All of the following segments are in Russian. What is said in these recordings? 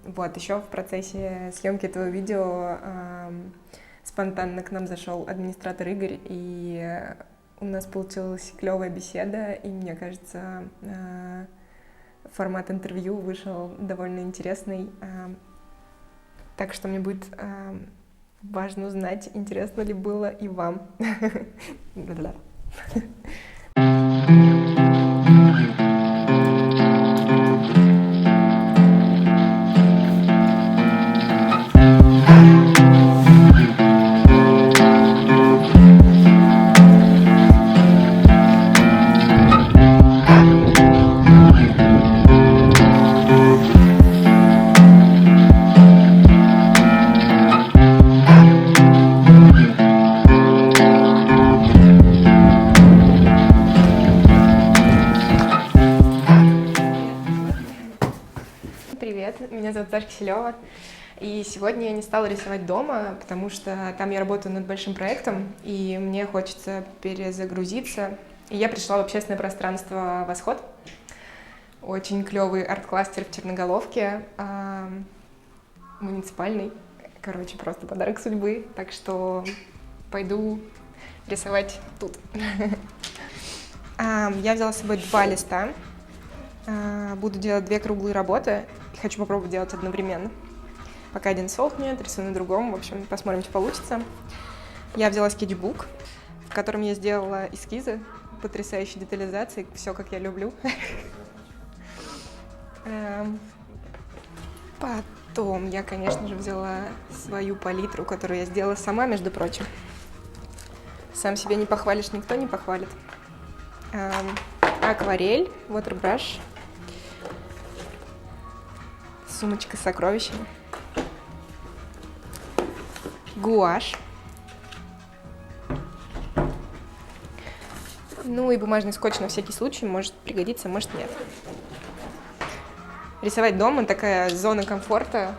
Вот, еще в процессе съемки этого видео спонтанно к нам зашел администратор Игорь, и у нас получилась клевая беседа, и мне кажется, формат интервью вышел довольно интересный. Так что мне будет важно узнать, интересно ли было и вам. Привет, меня зовут Даша Киселева, и сегодня я не стала рисовать дома, потому что там я работаю над большим проектом, и мне хочется перезагрузиться. И я пришла в общественное пространство «Восход», очень клевый арт-кластер в Черноголовке, муниципальный, короче, просто подарок судьбы, так что пойду рисовать тут. Я взяла с собой 2 листа. Буду делать 2 круглые работы и хочу попробовать делать одновременно. Пока один сохнет, рисую на другом, в общем, посмотрим, что получится. Я взяла скетчбук, в котором я сделала эскизы потрясающей детализации, все как я люблю. Потом я, конечно же, взяла свою палитру, которую я сделала сама, между прочим. Сам себя не похвалишь, никто не похвалит. Акварель, waterbrush, сумочка с сокровищами, гуашь, ну и бумажный скотч на всякий случай, может пригодится, может нет. Рисовать дома такая зона комфорта,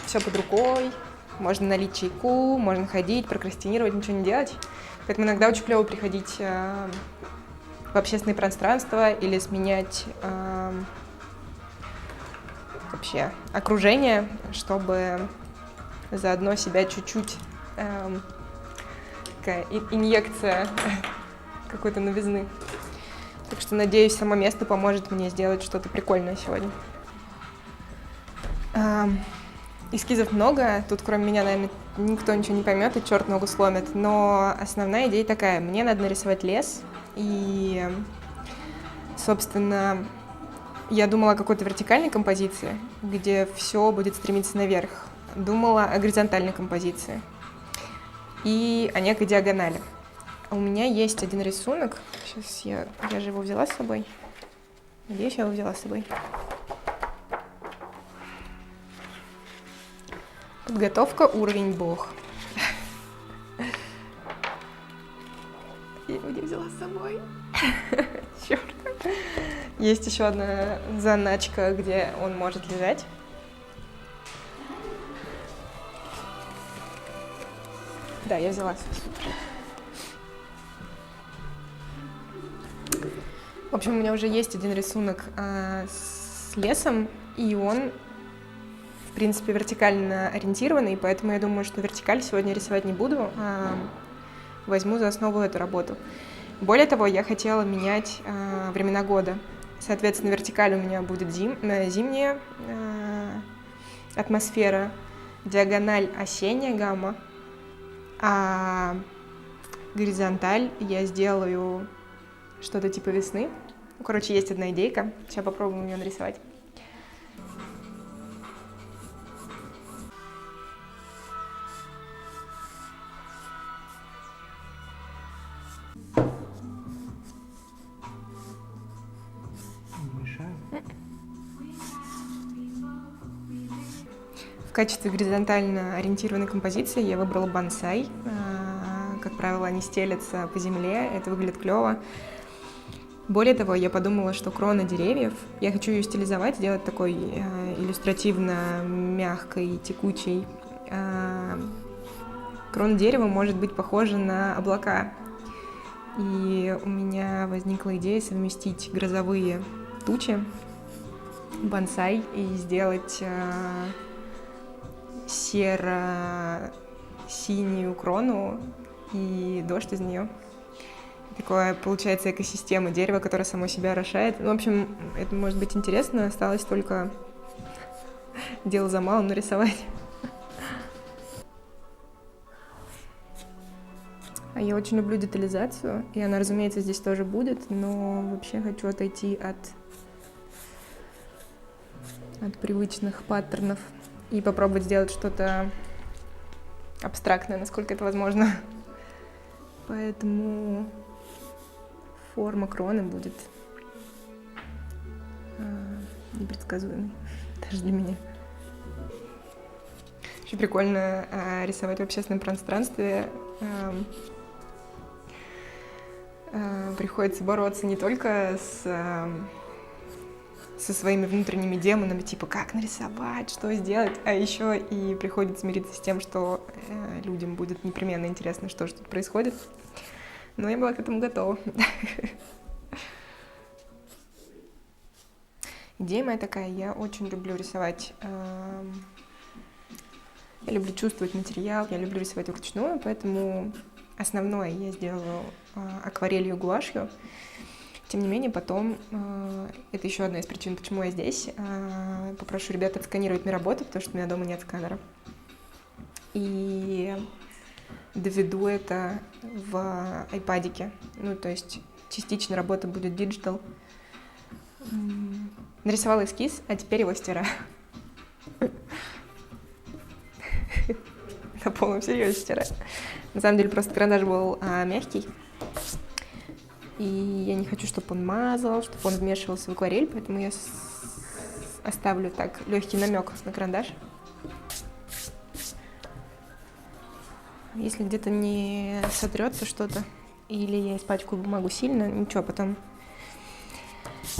все под рукой, можно налить чайку, можно ходить, прокрастинировать, ничего не делать. Поэтому иногда очень клево приходить в общественное пространство или сменять вообще окружение, чтобы заодно себя чуть-чуть такая инъекция какой-то новизны. Так что, надеюсь, само место поможет мне сделать что-то прикольное сегодня. Эскизов много, тут кроме меня, наверное, никто ничего не поймет и черт ногу сломит, но основная идея такая: мне надо нарисовать лес, и, собственно, я думала о какой-то вертикальной композиции, где все будет стремиться наверх, думала о горизонтальной композиции и о некой диагонали. У меня есть один рисунок, сейчас я же его взяла с собой, надеюсь, я его взяла с собой. Подготовка, уровень бог. Я его не взяла с собой. Черт. Есть еще одна заначка, где он может лежать. Да, я взяла. Супер. В общем, у меня уже есть один рисунок с лесом, и он, в принципе, вертикально ориентированный, поэтому я думаю, что вертикаль сегодня рисовать не буду, а возьму за основу эту работу. Более того, я хотела менять времена года. Соответственно, вертикаль у меня будет зимняя атмосфера, диагональ осенняя гамма, а горизонталь я сделаю что-то типа весны. Ну, короче, есть одна идейка. Сейчас попробуем ее нарисовать. В качестве горизонтально ориентированной композиции я выбрала бонсай. Как правило, они стелятся по земле, это выглядит клево. Более того, я подумала, что крона деревьев, я хочу ее стилизовать, сделать такой иллюстративно мягкой, текучей. Крона дерева может быть похожа на облака. И у меня возникла идея совместить грозовые тучи бонсай и сделать серо-синюю крону и дождь из нее. Такое получается экосистема дерева, которое само себя орошает. Ну, в общем, это может быть интересно. Осталось только дело за малым нарисовать. А я очень люблю детализацию, и она, разумеется, здесь тоже будет, но вообще хочу отойти от привычных паттернов и попробовать сделать что-то абстрактное, насколько это возможно. Поэтому форма кроны будет непредсказуемой, даже для меня. Очень прикольно рисовать в общественном пространстве. Приходится бороться не только со своими внутренними демонами, типа как нарисовать, что сделать, а еще и приходится мириться с тем, что людям будет непременно интересно, что же тут происходит. Но я была к этому готова. Идея моя такая, я очень люблю рисовать. Я люблю чувствовать материал, я люблю рисовать вручную, поэтому основное я сделаю акварелью, гуашью. Тем не менее, потом, это еще одна из причин, почему я здесь, попрошу ребят отсканировать мне работу, потому что у меня дома нет сканера. И доведу это в айпадике. Ну, то есть частично работа будет диджитал. Нарисовала эскиз, а теперь его стираю. На полном серьезе стираю. На самом деле, просто карандаш был мягкий. И я не хочу, чтобы он мазал, чтобы он вмешивался в акварель, поэтому я оставлю так легкий намек на карандаш. Если где-то не сотрется что-то, или я испачкаю бумагу сильно, ничего, потом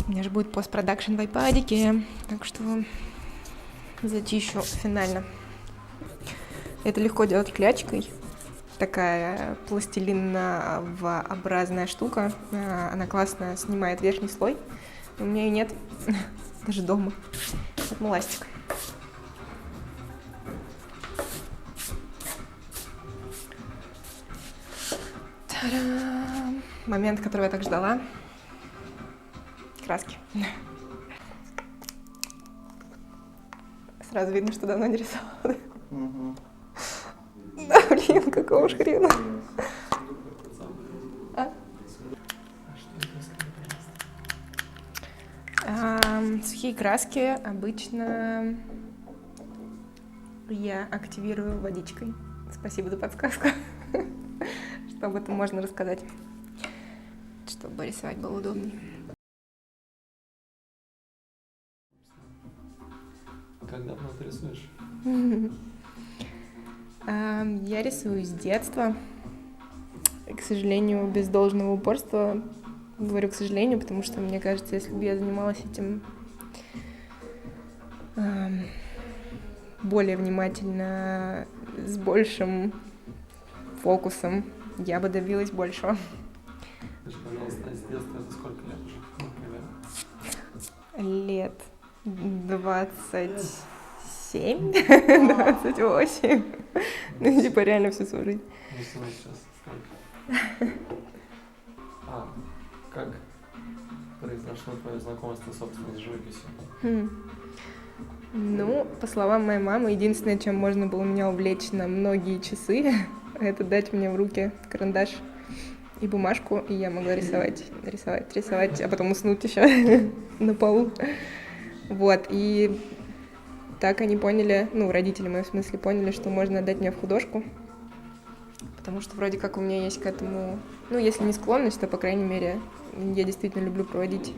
у меня же будет постпродакшн в айпадике, так что зачищу финально. Это легко делать клячкой. Такая пластилинообразная штука. Она классно снимает верхний слой. У меня ее нет даже дома. Вот ластик. Та-дам! Момент, которого я так ждала. Краски. Сразу видно, что давно не рисовала. Да, блин, какого ж хрена? Сухие краски обычно я активирую водичкой. Спасибо за подсказку. Что об этом можно рассказать, чтобы рисовать было удобнее. Как давно ты рисуешь? Я рисую с детства. И, к сожалению, без должного упорства. Говорю «к сожалению», потому что, мне кажется, если бы я занималась этим более внимательно, с большим фокусом, я бы добилась большего. Скажи, пожалуйста, с детства это сколько лет уже, например? Лет 27, 28. Ну, типа, реально всю свою жизнь. Ну, сейчас сколько? Как произошло твое знакомство, собственно, с живописью? Ну, по словам моей мамы, единственное, чем можно было меня увлечь на многие часы, это дать мне в руки карандаш и бумажку, и я могла рисовать, а потом уснуть еще на полу. Вот, и так они поняли, ну, родители мои, в смысле, поняли, что можно отдать меня в художку, потому что вроде как у меня есть к этому, ну, если не склонность, то, по крайней мере, я действительно люблю проводить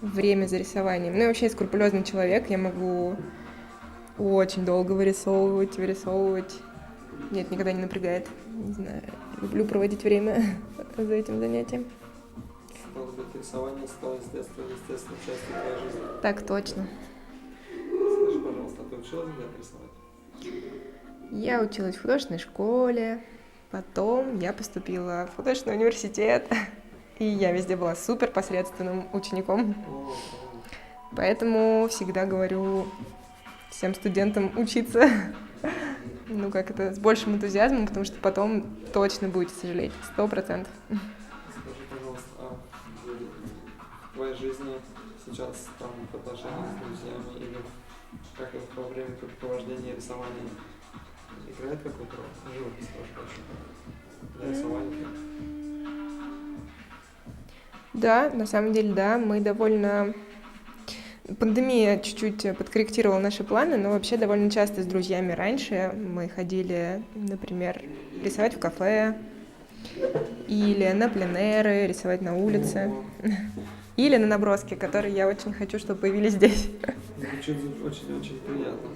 время за рисованием. Ну, я вообще скрупулезный человек, я могу очень долго вырисовывать. Меня это никогда не напрягает. Не знаю, люблю проводить время за этим занятием. Стало быть, рисование стало с детства естественной частью твоей жизни? Так точно. Скажи, пожалуйста, ты училась где-то рисовать? Я училась в художественной школе, потом я поступила в художественный университет, и я везде была супер посредственным учеником. Поэтому всегда говорю всем студентам учиться, ну как это, с большим энтузиазмом, потому что потом точно будете сожалеть, 100%. Скажи, пожалуйста, а в твоей жизни сейчас там в отношениях с друзьями или как это во время препровождения рисования играет какую-то роль? Живопись тоже большая для рисования. Да, на самом деле, да, мы довольно... Пандемия чуть-чуть подкорректировала наши планы, но вообще довольно часто с друзьями раньше мы ходили, например, рисовать в кафе или на пленэры, рисовать на улице, или на наброски, которые я очень хочу, чтобы появились здесь. Звучит очень-очень приятно.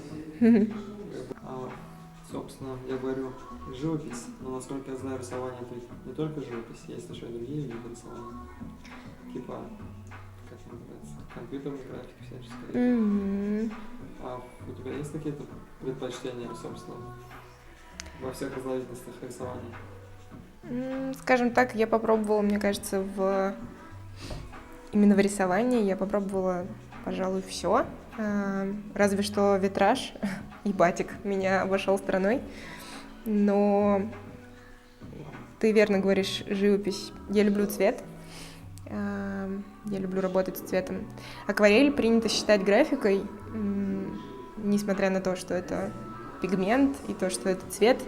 Собственно, я говорю живопись, но насколько я знаю, рисование это не только живопись, есть еще и другие виды рисования. Типа, как называется, компьютерная графика всяческая. А у тебя есть какие-то предпочтения, собственно, во всех разновидностях рисования? Скажем так, я попробовала, мне кажется, именно в рисовании я попробовала, пожалуй, все. Разве что витраж и батик меня обошел стороной. Но ты верно говоришь, живопись. Я люблю цвет. Я люблю работать с цветом. Акварель принято считать графикой, несмотря на то, что это пигмент и то, что это цвет.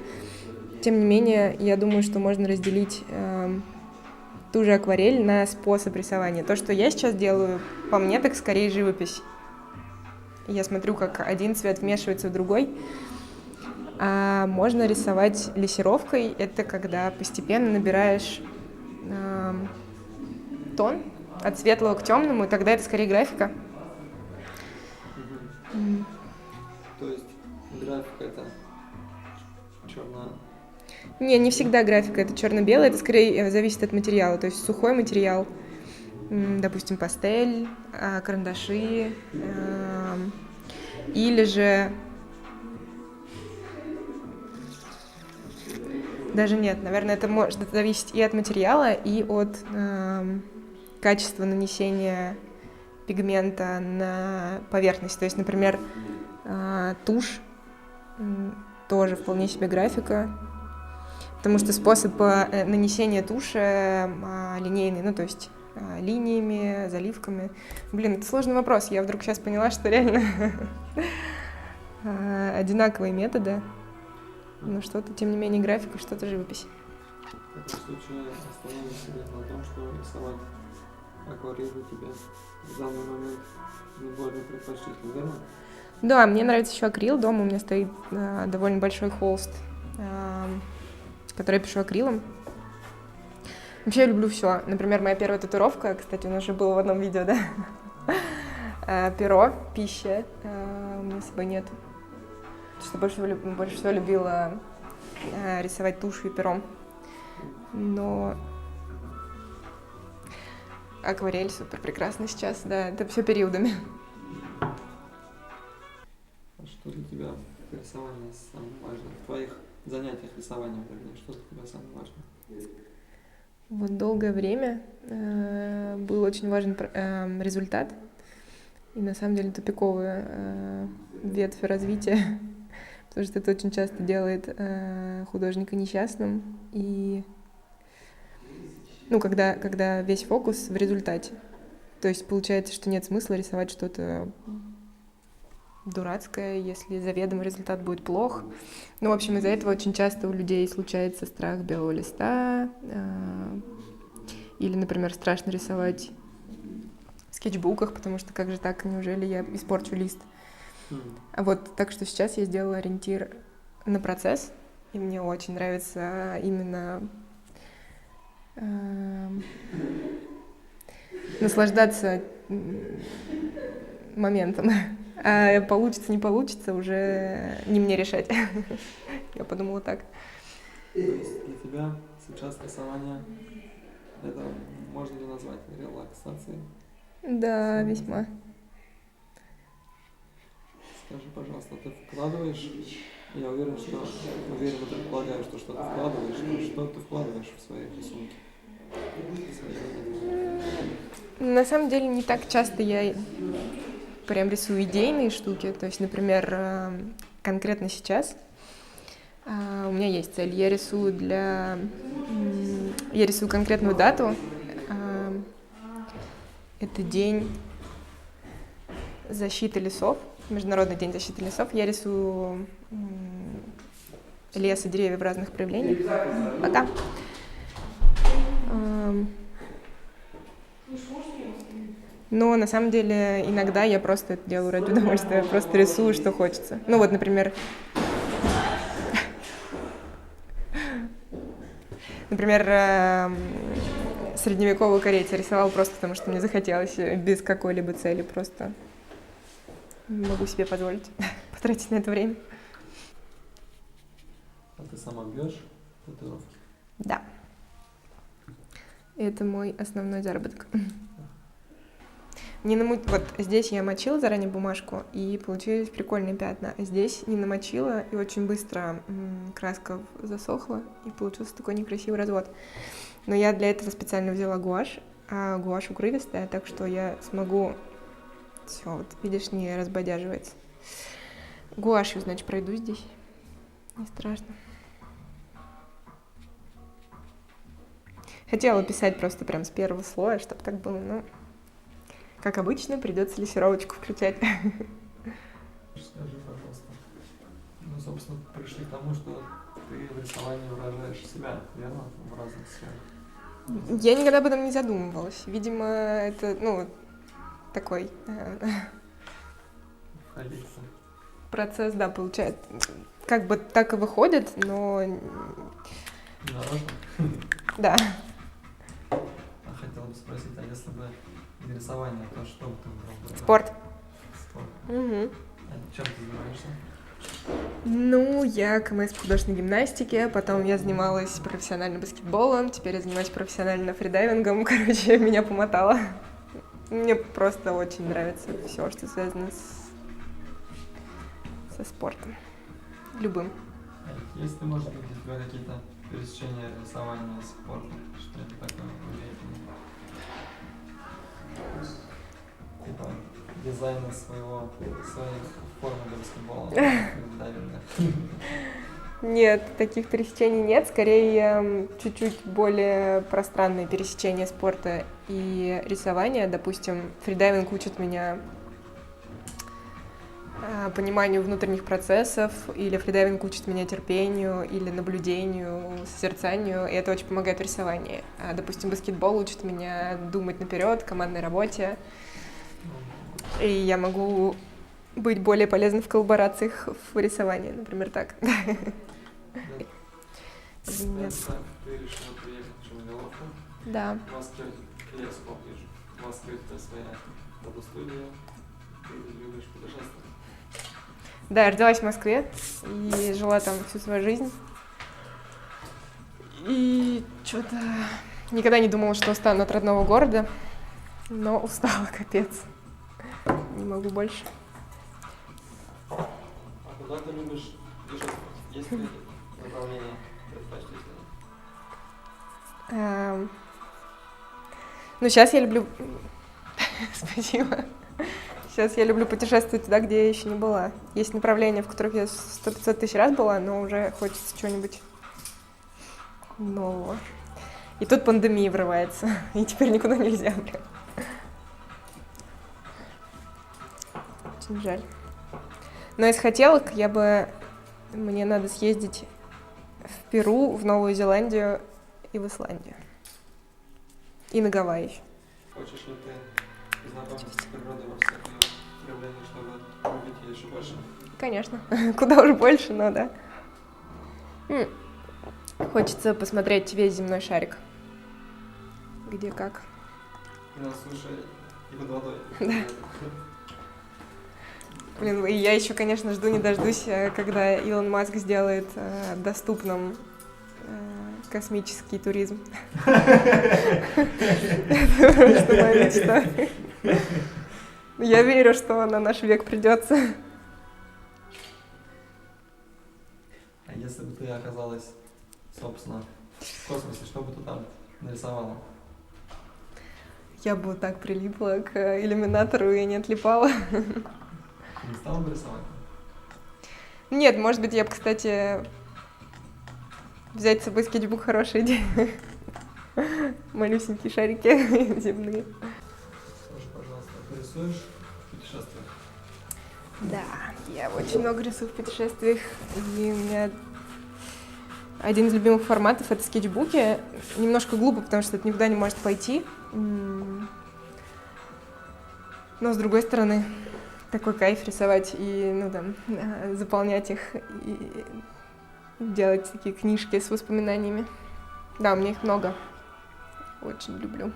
Тем не менее, я думаю, что можно разделить ту же акварель на способ рисования. То, что я сейчас делаю, по мне, так скорее живопись. Я смотрю, как один цвет вмешивается в другой. А можно рисовать лессировкой. Это когда постепенно набираешь тон от светлого к темному, и тогда это скорее графика. То есть графика это черно... Не всегда графика это черно-белое, это скорее зависит от материала. То есть сухой материал, допустим, пастель, карандаши, или же... Даже нет, наверное, это может зависеть и от материала, и от качества нанесения пигмента на поверхность. То есть, например, тушь тоже вполне себе графика, потому что способ нанесения туши линейный, ну то есть линиями, заливками. Это сложный вопрос. Я вдруг сейчас поняла, что реально одинаковые методы, но что-то, тем не менее, графика, что-то живопись. В этом случае остановимся на том, что рисовать акварелью тебе в данный момент не более предпочтительно, верно? Да, мне нравится еще акрил. Дома у меня стоит довольно большой холст, который я пишу акрилом. Вообще я люблю все. Например, моя первая татуировка, кстати, у нас уже было в одном видео, да? Перо, пища. У меня с собой нет. Что больше всего любила рисовать тушью и пером. Но акварель супер прекрасно сейчас, да, это все периодами. А что для тебя в рисовании самое важное? В твоих занятиях рисованием, вернее, что для тебя самое важное? Вот долгое время был очень важен результат. И на самом деле тупиковая ветвь развития, потому что это очень часто делает художника несчастным. И когда весь фокус в результате. То есть получается, что нет смысла рисовать что-то дурацкое, если заведомо результат будет плох. В общем, из-за этого очень часто у людей случается страх белого листа. Или, например, страшно рисовать в скетчбуках, потому что как же так, неужели я испорчу лист? Так что сейчас я сделала ориентир на процесс, и мне очень нравится именно наслаждаться моментом. А получится, не получится, уже не мне решать. Я подумала так. То есть для тебя сейчас рисование, это можно ли назвать релаксацией? Да, весьма. Скажи, пожалуйста, ты вкладываешь, я уверен, что предполагаю, что что-то вкладываешь, но что ты вкладываешь в свои рисунки? На самом деле не так часто я прям рисую идейные штуки. То есть, например, конкретно сейчас у меня есть цель. Я рисую конкретную дату. Это день защиты лесов, Международный день защиты лесов. Я рисую лес и деревья в разных проявлениях. Пока. Но на самом деле иногда я просто это делаю ради удовольствия, просто рисую, что хочется. Ну вот, например, средневекового корейца рисовал просто потому, что мне захотелось, без какой-либо цели, просто могу себе позволить потратить на это время. А ты сама бьешь татуировки? Да. Это мой основной заработок. Вот здесь я мочила заранее бумажку, и получились прикольные пятна. Здесь не намочила, и очень быстро краска засохла, и получился такой некрасивый развод. Но я для этого специально взяла гуашь, а гуашь укрывистая, так что я смогу... Все, вот видишь, не разбодяживается. Гуашью, значит, пройду здесь. Не страшно. Хотела писать просто прям с первого слоя, чтобы так было, но... Как обычно, придется лессировочку включать. Скажи, пожалуйста. Ну, собственно, пришли к тому, что ты в рисовании выражаешь себя, верно? В разных сферах. Я никогда об этом не задумывалась. Видимо, это, такой процесс, да, получается. Как бы так и выходит, но... Нарочно? Да. Хотела бы спросить, а если бы не рисование, то что бы ты выбрала? Спорт. Спорт. Угу. А чем ты занимаешься? Я КМС по художественной гимнастике, потом я занималась профессионально баскетболом, теперь я занимаюсь профессионально фридайвингом, меня помотало. Мне просто очень нравится все, что связано со спортом. Любым. А есть ли, может быть, у тебя какие-то пересечения рисования с спортом? Что-нибудь такое влиятельное? Типа дизайна своей формы для баскетбола, дайвинга. Нет, таких пересечений нет. Скорее, чуть-чуть более пространные пересечения спорта и рисования. Допустим, фридайвинг учит меня пониманию внутренних процессов, или фридайвинг учит меня терпению, или наблюдению, созерцанию, и это очень помогает в рисовании. А, допустим, баскетбол учит меня думать наперед, командной работе, и я могу быть более полезной в коллаборациях в рисовании, например, так. Ты решила приехать в Шумиловку? Да. В Москве, я вспомнишь, в Москве у тебя своя фотостудия, ты любишь путешествовать. Да, я родилась в Москве и жила там всю свою жизнь. И что-то никогда не думала, что устану от родного города, но устала, капец. Не могу больше. А куда ты любишь путешествовать? Есть ли направление предпочтительное? Сейчас я люблю... Спасибо. Сейчас я люблю путешествовать туда, где я еще не была. Есть направления, в которых я 100-500 тысяч раз была, но уже хочется чего-нибудь нового. И тут пандемия врывается, и теперь никуда нельзя. Очень жаль. Но из хотелок мне надо съездить в Перу, в Новую Зеландию и в Исландию. И на Гавайи еще. Хочешь ли ты познакомиться с природой во всех ее проявлениях, чтобы любить ее еще больше? Конечно. Куда уже больше, но да. Хочется посмотреть весь земной шарик. Где как. И на суше, и под водой. Да. Блин, и я еще, конечно, жду не дождусь, когда Илон Маск сделает доступным космический туризм. Это просто моя мечта. Я верю, что на наш век придется. А если бы ты оказалась, собственно, в космосе, что бы ты там нарисовала? я бы вот так прилипла к иллюминатору и не отлипала. Не стала бы рисовать? Нет, может быть, я бы, кстати, взять с собой скетчбук — хорошая идея. Малюсенькие шарики земные. Скажи, пожалуйста, ты рисуешь в путешествиях? Да, я очень много рисую в путешествиях, и у меня один из любимых форматов — это скетчбуки. Немножко глупо, потому что это никуда не может пойти. Но, с другой стороны, такой кайф рисовать и, ну, там, заполнять их и делать такие книжки с воспоминаниями. Да, у меня их много. Очень люблю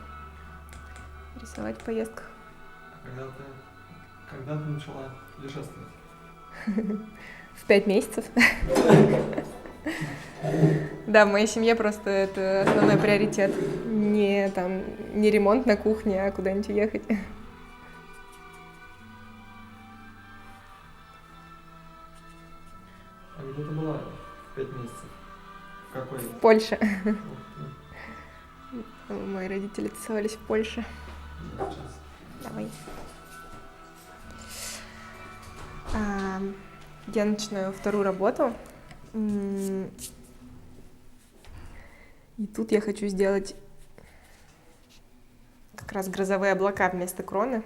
рисовать в поездках. Когда ты начала путешествовать? В 5 месяцев. Да, в моей семье просто это основной приоритет. Не ремонт на кухне, а куда-нибудь уехать. А где ты была в 5 месяцев? В какой? В Польше. Мои родители тусовались в Польше. Давай. Я начинаю вторую работу. И тут я хочу сделать как раз грозовые облака вместо кроны.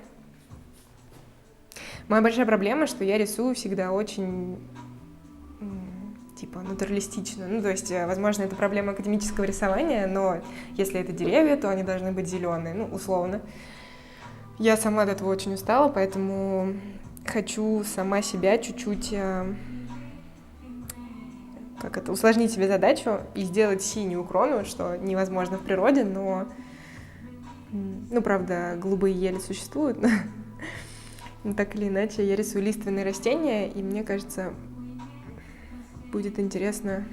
Моя большая проблема, что я рисую всегда очень натуралистично. Ну, то есть, возможно, это проблема академического рисования, но если это деревья, то они должны быть зеленые, ну, условно. Я сама от этого очень устала, поэтому хочу сама себя чуть-чуть усложнить себе задачу и сделать синюю крону, что невозможно в природе, но, ну, правда, голубые ели существуют, но так или иначе я рисую лиственные растения, и мне кажется, будет интересно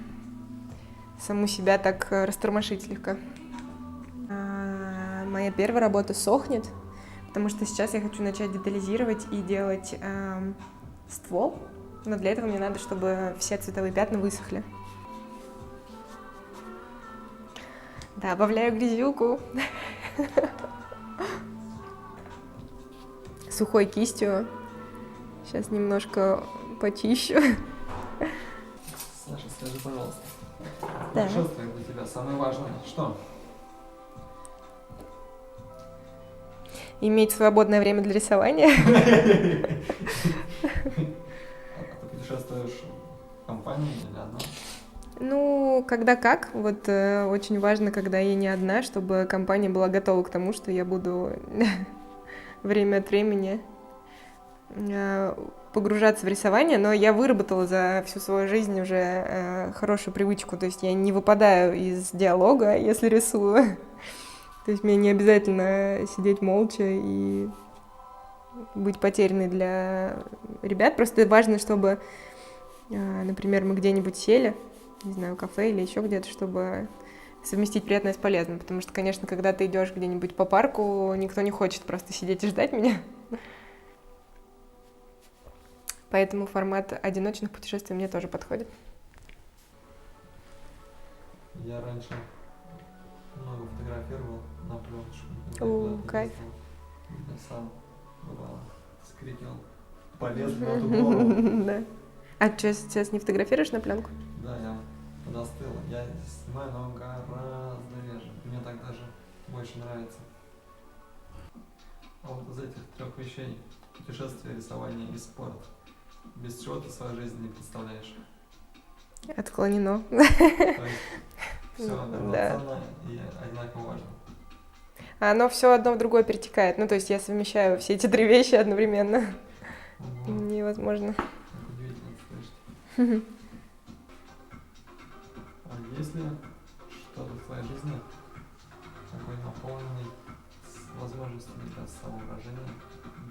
саму себя так растормошить слегка. Моя первая работа сохнет, потому что сейчас я хочу начать детализировать и делать ствол, но для этого мне надо, чтобы все цветовые пятна высохли. Добавляю грязюку. Сухой кистью. Сейчас немножко почищу. Саша, скажи, пожалуйста, Да. путешествие для тебя самое важное что? Иметь свободное время для рисования. А ты путешествуешь в компании или одна? Ну, когда как. Вот очень важно, когда я не одна, чтобы компания была готова к тому, что я буду время от времени погружаться в рисование, но я выработала за всю свою жизнь уже хорошую привычку, то есть я не выпадаю из диалога, если рисую. То есть мне не обязательно сидеть молча и быть потерянной для ребят, просто важно, чтобы, например, мы где-нибудь сели, не знаю, кафе или еще где-то, чтобы совместить приятное с полезным, потому что, конечно, когда ты идешь где-нибудь по парку, никто не хочет просто сидеть и ждать меня. Поэтому формат одиночных путешествий мне тоже подходит. Я раньше много фотографировал на пленочку. О, кайф. Я сам бывало скрикивал. Полез в эту гору. Да. А что, сейчас не фотографируешь на пленку? Да, я подостыл. Я снимаю, но гораздо реже. Мне так даже больше нравится. А вот из этих 3 вещей — путешествие, рисование и спорт — без чего ты свою жизнь не представляешь? Отклонено. То есть все равноценно и одинаково важно. Оно все одно в другое перетекает. Ну, то есть я совмещаю все эти 3 вещи одновременно. Ого. Невозможно. Как удивительно это слышать. А есть ли что-то в твоей жизни такой наполненный с возможностями для самовыражения,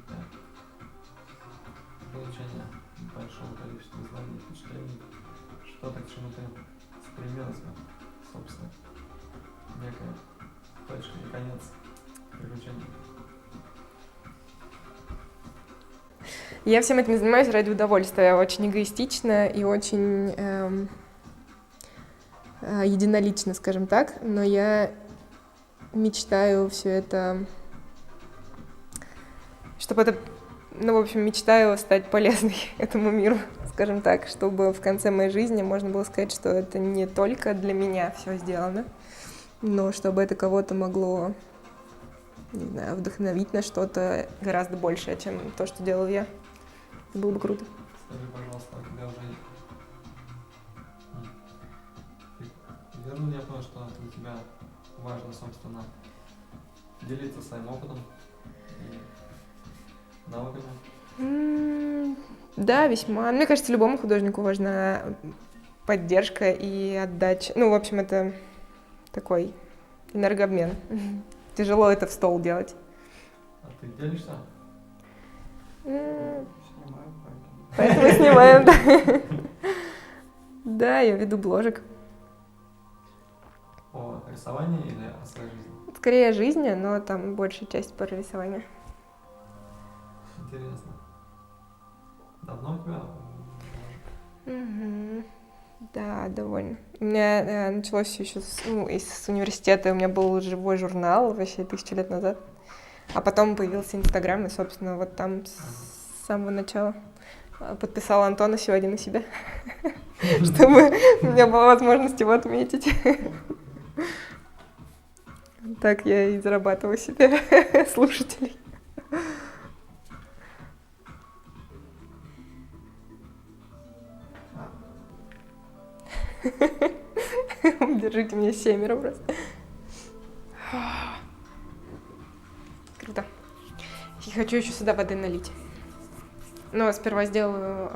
для получения большого количества знаний и впечатлений, что-то, к чему ты стремилась бы, собственно, некая точка и конец приключений? Я всем этим занимаюсь ради удовольствия. Очень эгоистично и очень единолично, скажем так. Но я мечтаю все это чтобы это, ну, в общем, мечтаю стать полезной этому миру, скажем так, чтобы в конце моей жизни можно было сказать, что это не только для меня все сделано, но чтобы это кого-то могло, не знаю, вдохновить на что-то гораздо большее, чем то, что делал я. Было бы круто. Скажи, пожалуйста, у тебя уже... Верно ли я понял, что для тебя важно, собственно, делиться своим опытом и навыками? Да, весьма. Мне кажется, любому художнику важна поддержка и отдача. Ну, в общем, это такой энергообмен. Тяжело это в стол делать. А ты делишься? Снимаю, Поэтому снимаем, да. Да, я веду бложек. О рисовании или о своей жизни? Скорее о жизни, но там большая часть про рисование. Интересно. Давно у тебя? Да, довольно. У меня началось всё еще из университета. У меня был живой журнал вообще 1000 лет назад. А потом появился Инстаграм, и, собственно, вот там с самого начала подписала Антона сегодня на себя, чтобы у меня была возможность его отметить. Так я и зарабатываю себе слушателей. Держите меня 7 просто. Круто. И хочу еще сюда воды налить. Но сперва сделаю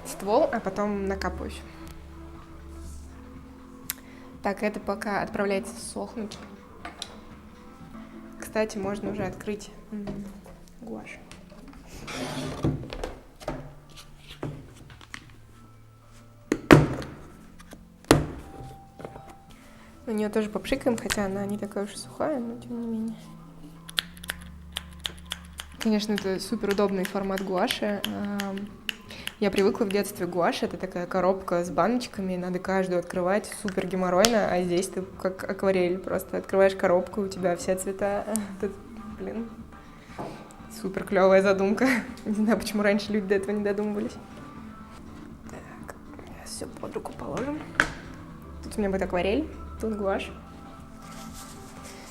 ствол, а потом накапаю еще. Так, это пока отправляется сохнуть. Кстати, можно уже открыть гуашь. На нее тоже попшикаем, хотя она не такая уж и сухая, но тем не менее. Конечно, это супер удобный формат гуаши. Я привыкла в детстве гуашь, это такая коробка с баночками, надо каждую открывать, супер геморройно, а здесь ты как акварель, просто открываешь коробку, у тебя все цвета. Тут, блин, супер клевая задумка. Не знаю, почему раньше люди до этого не додумывались. Так, все под руку положим. Тут у меня будет акварель, тут гуашь.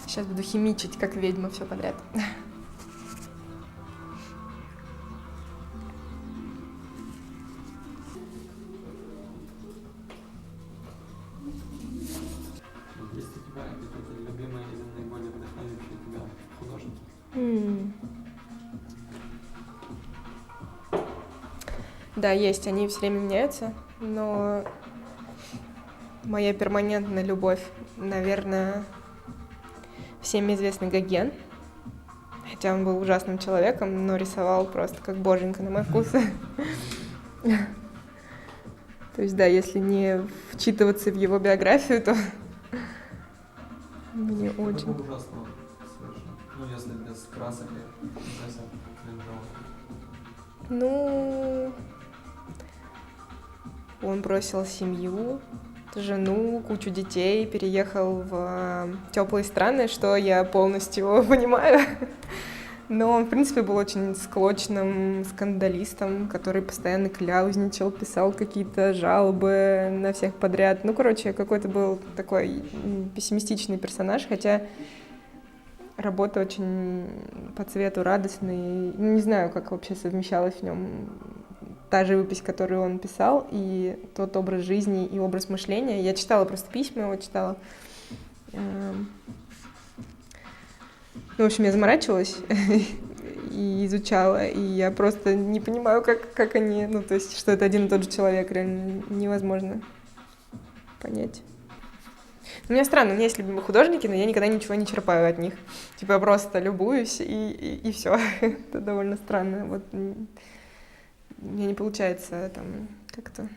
Сейчас буду химичить, как ведьма, все подряд. Есть у тебя какие-то любимые или наиболее вдохновившие тебя художники? Да, есть, они все время меняются, но моя перманентная любовь, наверное, всем известный Гоген. Хотя он был ужасным человеком, но рисовал просто как боженька на мой вкус. То есть, да, если не вчитываться в его биографию, то мне очень... Какого ужасного совершенно? Ну, если без красок и без линжевого. Ну, он бросил семью, жену, кучу детей, переехал в теплые страны, что я полностью понимаю. Но он, в принципе, был очень склочным скандалистом, который постоянно кляузничал, писал какие-то жалобы на всех подряд. Ну, короче, какой-то был такой пессимистичный персонаж, хотя работа очень по цвету радостная. Не знаю, как вообще совмещалась в нем та живопись, которую он писал, и тот образ жизни и образ мышления. Я читала просто письма, его читала. Ну, в общем, я заморачивалась и изучала, и я просто не понимаю, как они... Ну, то есть, что это один и тот же человек, реально невозможно понять. У меня странно, у меня есть любимые художники, но я никогда ничего не черпаю от них. Типа, я просто любуюсь, и все. Это довольно странно. Вот у меня не получается там как-то...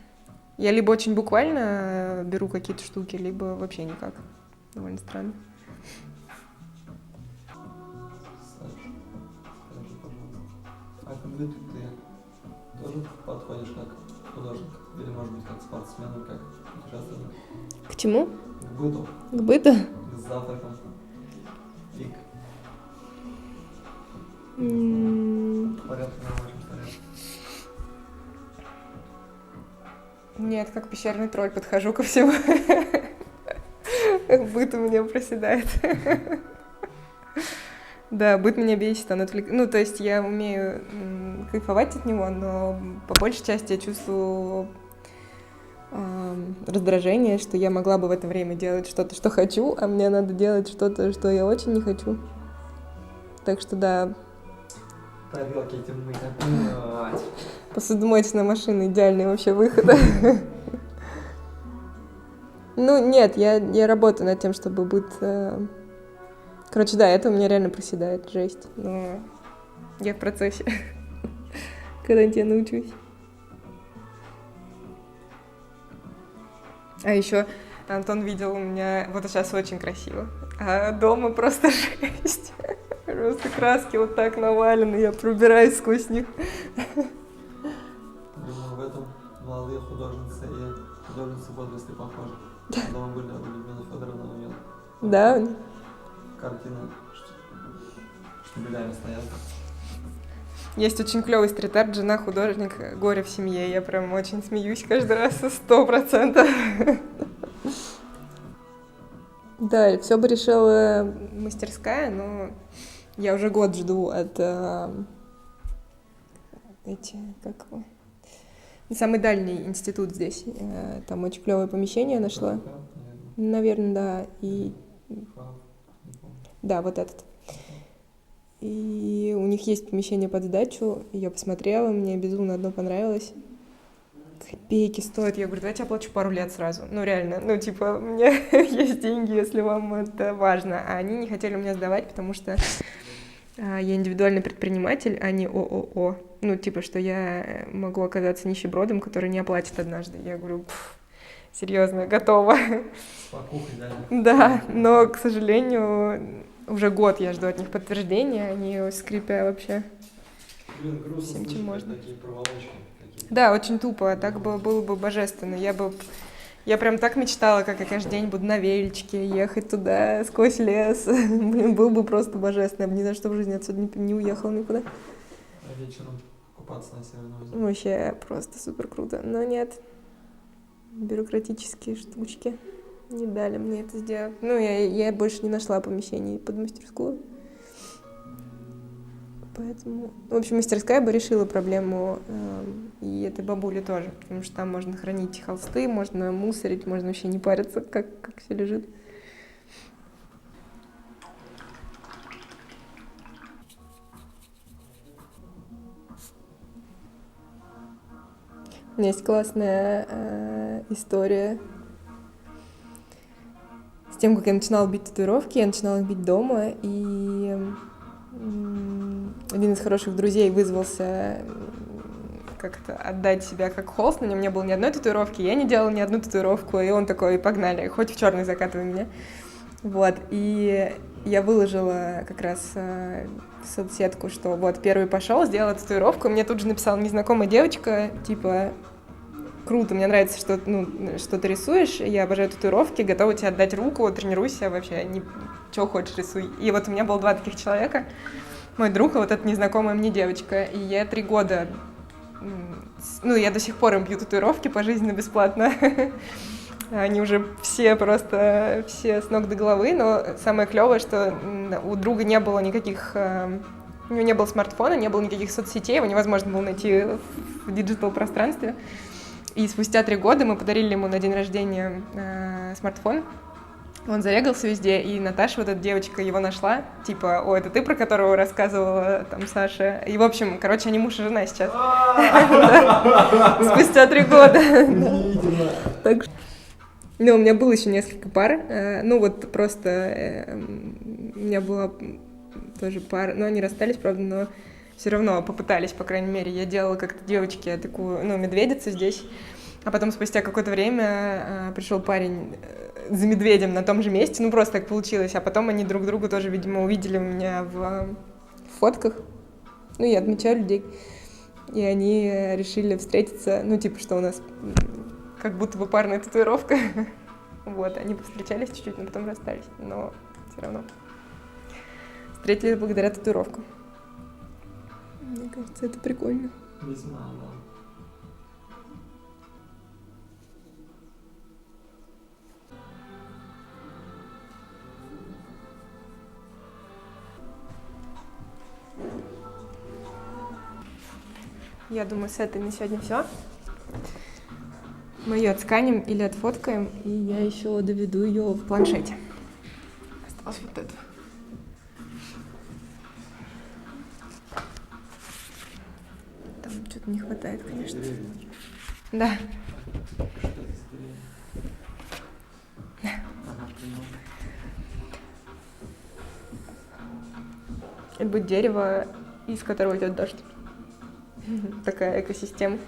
Я либо очень буквально беру какие-то штуки, либо вообще никак. Довольно странно. Скажи, пожалуйста, а к быту ты тоже подходишь как художник? Или, может быть, как спортсмен, или как путешественник? К чему? К быту, К быту? к завтракам и Порядок на вашем столе. Нет, как пещерный тролль подхожу ко всему. Быт у меня проседает. Да, быт меня бесит, он Ну, то есть я умею кайфовать от него, но по большей части я чувствую раздражение, что я могла бы в это время делать что-то, что хочу, а мне надо делать что-то, что я очень не хочу. Так что да. Тарелки эти мыть. Посудомоечная машина — идеальный вообще выход. Ну, нет, я работаю над тем, чтобы быт... Короче, да, это у меня реально проседает, жесть. Но я в процессе. Когда-нибудь я научусь. А еще Антон видел у меня... Вот сейчас очень красиво. А дома просто жесть. Просто краски вот так навалены, я пробираюсь сквозь них. Думаю, в этом молодые художницы и художницы в возрасте похожи. Дома были у Людмилы Федоровны умела. Да? Картина штабелями стоят. Есть очень клевый стрит-арт, жена художник, горе в семье. Я прям очень смеюсь каждый раз, 100%. Да, все бы решила мастерская, но я уже год жду от самый дальний институт здесь. Там очень клевое помещение нашла. Наверное, да. И да, вот этот. И у них есть помещение под сдачу. Я посмотрела, мне безумно одно понравилось. Копейки стоит. Я говорю, давайте оплачу пару лет сразу. Ну, реально. Ну, типа, у меня есть деньги, если вам это важно. А они не хотели мне сдавать, потому что я индивидуальный предприниматель, а не ООО. Ну, типа, что я могу оказаться нищебродом, который не оплатит однажды. Я говорю, серьезно, готова. Покухай, да? Да, но, к сожалению, уже год я жду от них подтверждения, они скрипя вообще. Блин, грустно всем, чем слышать можно. такие проволочки. Да, очень тупо, а так было бы божественно. Я прям так мечтала, как я каждый день буду на величке ехать туда, сквозь лес. Блин, было бы просто божественно. Я бы ни за что в жизни отсюда не уехала никуда. А вечером купаться на Северном озере. Вообще просто супер круто. Но нет, бюрократические штучки не дали мне это сделать. Ну, я больше не нашла помещений под мастерскую. Поэтому, в общем, мастерская бы решила проблему, и этой бабули тоже, потому что там можно хранить холсты, можно мусорить, можно вообще не париться, как все лежит. У меня есть классная история с тем, как я начинала бить татуировки. Я начинала их бить дома, и один из хороших друзей вызвался как-то отдать себя как холст. На нем не было ни одной татуировки, я не делала ни одну татуировку, и он такой, погнали, хоть в черный закатывай меня. Вот, и я выложила как раз в соцсетку, что вот первый пошел, сделала татуировку, мне тут же написала незнакомая девочка, типа, круто, мне нравится, что ты рисуешь, я обожаю татуировки, готова тебе отдать руку, тренируйся вообще, что хочешь рисуй. И вот у меня было 2 таких человека, мой друг и вот эта незнакомая мне девочка, и я 3 года, я до сих пор им бью татуировки пожизненно бесплатно. Они уже все с ног до головы, но самое клевое, что у друга не было никаких, у него не было смартфона, не было никаких соцсетей, его невозможно было найти в диджитал-пространстве. И спустя 3 года мы подарили ему на день рождения смартфон. Он зарегался везде, и Наташа, вот эта девочка, его нашла. Типа, о, это ты, про которого рассказывала там Саша? И, в общем, короче, они муж и жена сейчас. Спустя 3 года. Ну, у меня было еще несколько пар. Ну, вот просто у меня была тоже пара. Ну, они расстались, правда, но все равно попытались, по крайней мере. Я делала как-то девочке такую, медведицу здесь. А потом спустя какое-то время пришел парень за медведем на том же месте. Ну, просто так получилось. А потом они друг другу тоже, видимо, увидели у меня в фотках. Ну, я отмечаю людей. И они решили встретиться. Ну, типа, что у нас как будто бы парная татуировка. Вот, они повстречались чуть-чуть, но потом расстались. Но все равно встретились благодаря татуировкам. Мне кажется, это прикольно. Весьма, да. Я думаю, с этой на сегодня все. Мы ее отсканим или отфоткаем, и я еще доведу ее в планшете. Осталось вот это. Там что-то не хватает, конечно. Да. Это будет дерево, из которого идет дождь. Такая экосистема.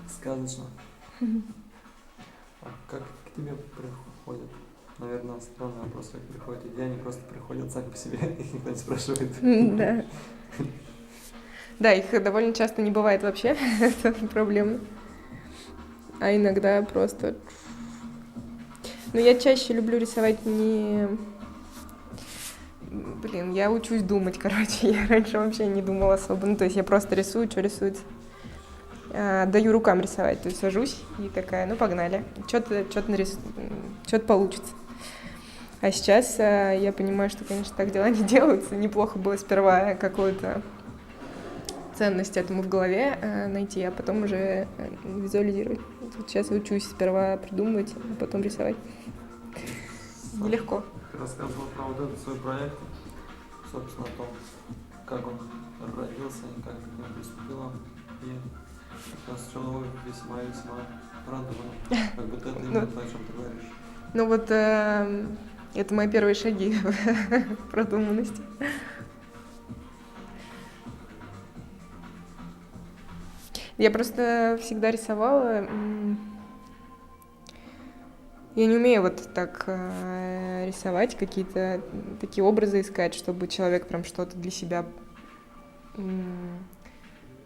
Сказочно. А как к тебе приходят? Наверное, странный вопрос, как приходят идеи, они просто приходят сами по себе, их никто не спрашивает. Да. Да, их довольно часто не бывает вообще, это проблема. А иногда просто... Но я чаще люблю рисовать не... Блин, я учусь думать, короче. Я раньше вообще не думала особо. Ну, то есть я просто рисую, что рисуется. Даю рукам рисовать. То есть сажусь и такая, ну, погнали. Что-то получится. А сейчас я понимаю, что, конечно, так дела не делаются. Неплохо было сперва какую-то ценность этому в голове найти, а потом уже визуализировать. Вот сейчас учусь сперва придумывать, а потом рисовать. Нелегко. Ты рассказывала про вот этот свой проект, собственно, о том, как он родился и как ты к нему приступила. И нас все весьма радовало. Как будто это именно то, о чем ты говоришь. Ну вот это мои первые шаги в продуманности. Я просто всегда рисовала. Я не умею вот так рисовать, какие-то такие образы искать, чтобы человек прям что-то для себя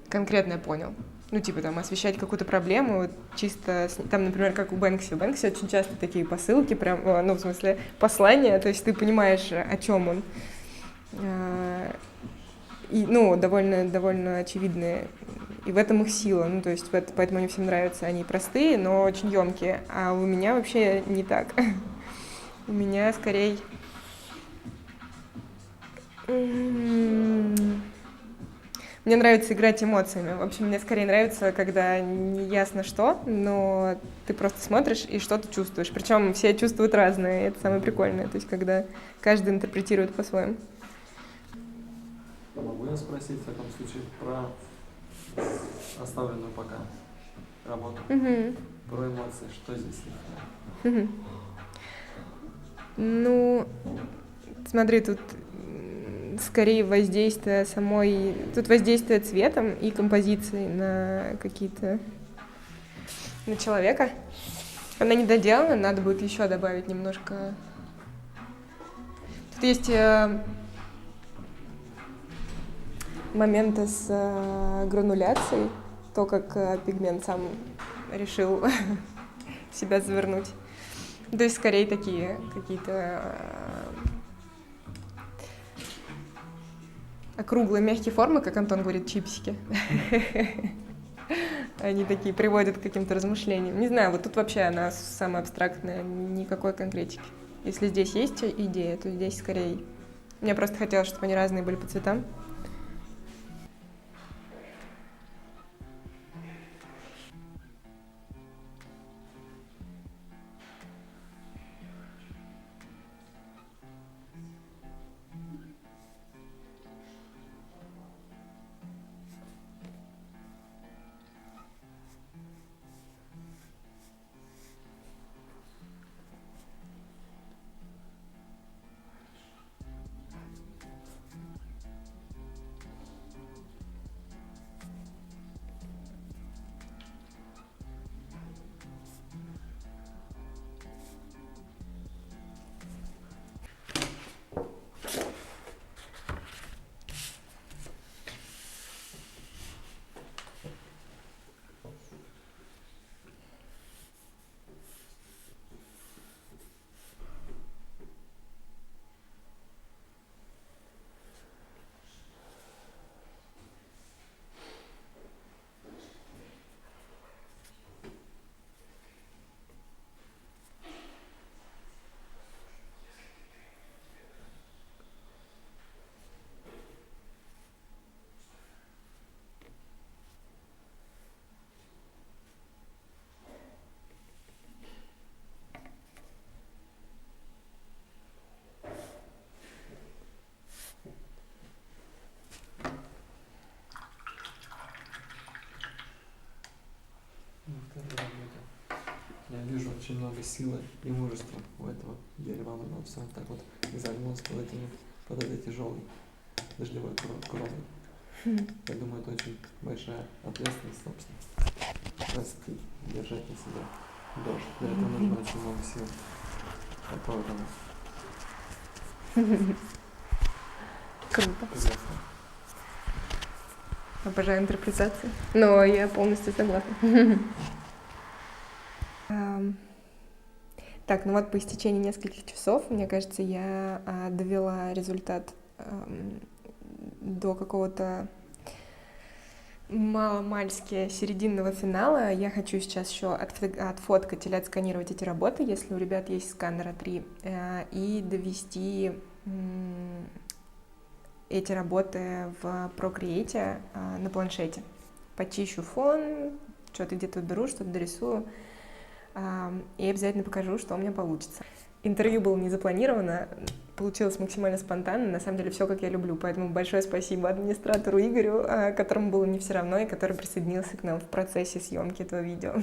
конкретное понял. Ну, типа, там, освещать какую-то проблему, вот, чисто, там, например, как у Бэнкси. У Бэнкси очень часто такие посылки, прям, ну, в смысле, послания, то есть ты понимаешь, о чем он. И, ну, довольно очевидные. И в этом их сила, ну, то есть поэтому они всем нравятся. Они простые, но очень емкие. А у меня вообще не так. У меня скорее... Мне нравится играть эмоциями. В общем, мне скорее нравится, когда не ясно что, но ты просто смотришь и что-то чувствуешь. Причем все чувствуют разные, и это самое прикольное. То есть, когда каждый интерпретирует по-своему. Могу я спросить в таком случае про оставленную пока работу? Про эмоции, что здесь не так? Ну, смотри, тут скорее воздействие самой... Тут воздействие цветом и композицией на какие-то... на человека. Она не доделана, надо будет еще добавить немножко... Тут есть моменты с грануляцией, то, как пигмент сам решил себя завернуть. То есть скорее такие какие-то округлые мягкие формы, как Антон говорит, чипсики. Они такие приводят к каким-то размышлениям. Не знаю, вот тут вообще она самая абстрактная, никакой конкретики. Если здесь есть идея, то здесь скорее... Мне просто хотелось, чтобы они разные были по цветам. много силы и мужества у этого дерева. Оно все так вот изогнулось под этой тяжелой дождевой кроной. Я думаю, это очень большая ответственность, собственно. Просто держать на себя дождь. Для этого нужно очень много сил. Такое вот оно. Круто. Прекрасно. Обожаю интерпретации. Но я полностью согласна. Так, ну вот по истечении нескольких часов, мне кажется, я довела результат до какого-то маломальски серединного финала. Я хочу сейчас еще отфоткать или отсканировать эти работы, если у ребят есть сканер А3, и довести эти работы в Procreate на планшете. Почищу фон, что-то где-то уберу, что-то дорисую, и обязательно покажу, что у меня получится. Интервью было не запланировано, получилось максимально спонтанно, на самом деле все как я люблю, поэтому большое спасибо администратору Игорю, которому было не все равно и который присоединился к нам в процессе съемки этого видео.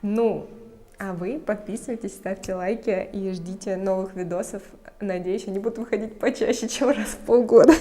Ну, а вы подписывайтесь, ставьте лайки и ждите новых видосов. Надеюсь, они будут выходить почаще, чем раз в полгода.